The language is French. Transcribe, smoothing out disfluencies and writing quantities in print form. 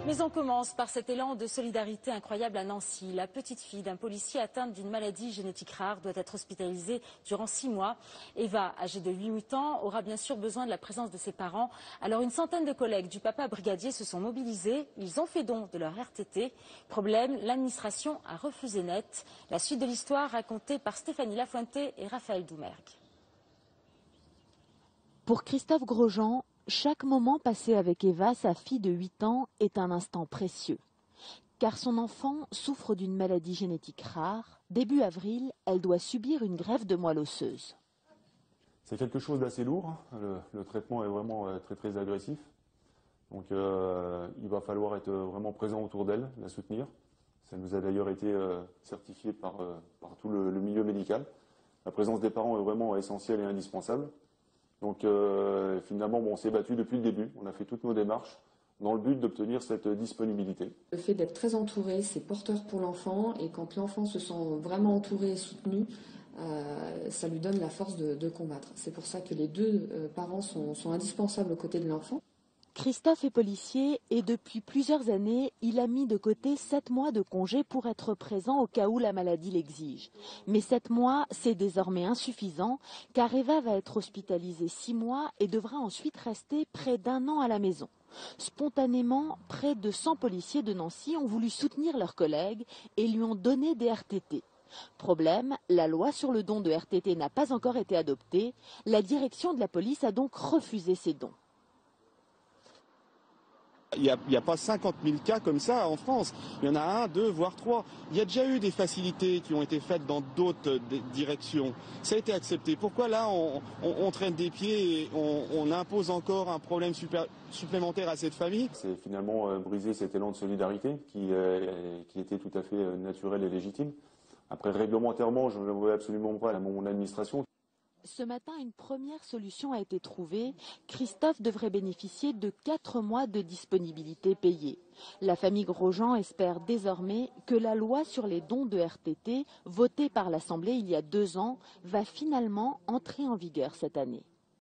Mais on commence par cet élan de solidarité incroyable à Nancy. La petite fille d'un policier atteinte d'une maladie génétique rare doit être hospitalisée durant 6 mois. Eva, âgée de 8 ans, aura bien sûr besoin de la présence de ses parents. Alors une centaine de collègues du papa brigadier se sont mobilisés. Ils ont fait don de leur RTT. Problème, l'administration a refusé net. La suite de l'histoire racontée par Stéphanie Lafuente et Raphaël Doumergue. Pour Christophe Grosjean, chaque moment passé avec Eva, sa fille de 8 ans, est un instant précieux. Car son enfant souffre d'une maladie génétique rare. Début avril, elle doit subir une greffe de moelle osseuse. C'est quelque chose d'assez lourd. Le traitement est vraiment très agressif. Donc il va falloir être vraiment présent autour d'elle, la soutenir. Ça nous a d'ailleurs été certifié par tout le milieu médical. La présence des parents est vraiment essentielle et indispensable. Donc finalement, on s'est battu depuis le début. On a fait toutes nos démarches dans le but d'obtenir cette disponibilité. Le fait d'être très entouré, c'est porteur pour l'enfant. Et quand l'enfant se sent vraiment entouré et soutenu, ça lui donne la force de combattre. C'est pour ça que les deux parents sont indispensables aux côtés de l'enfant. Christophe est policier et depuis plusieurs années, il a mis de côté 7 mois de congé pour être présent au cas où la maladie l'exige. Mais 7 mois, c'est désormais insuffisant car Eva va être hospitalisée 6 mois et devra ensuite rester près d'1 an à la maison. Spontanément, près de 100 policiers de Nancy ont voulu soutenir leurs collègues et lui ont donné des RTT. Problème, la loi sur le don de RTT n'a pas encore été adoptée. La direction de la police a donc refusé ces dons. Il n'y a pas 50 000 cas comme ça en France. Il y en a 1, 2, voire 3. Il y a déjà eu des facilités qui ont été faites dans d'autres directions. Ça a été accepté. Pourquoi là, on traîne des pieds et on impose encore un problème supplémentaire à cette famille? C'est finalement briser cet élan de solidarité qui était tout à fait naturel et légitime. Après, réglementairement, je ne le vois absolument pas à mon administration. Ce matin, une première solution a été trouvée. Christophe devrait bénéficier de 4 mois de disponibilité payée. La famille Grosjean espère désormais que la loi sur les dons de RTT, votée par l'Assemblée il y a 2 ans, va finalement entrer en vigueur cette année.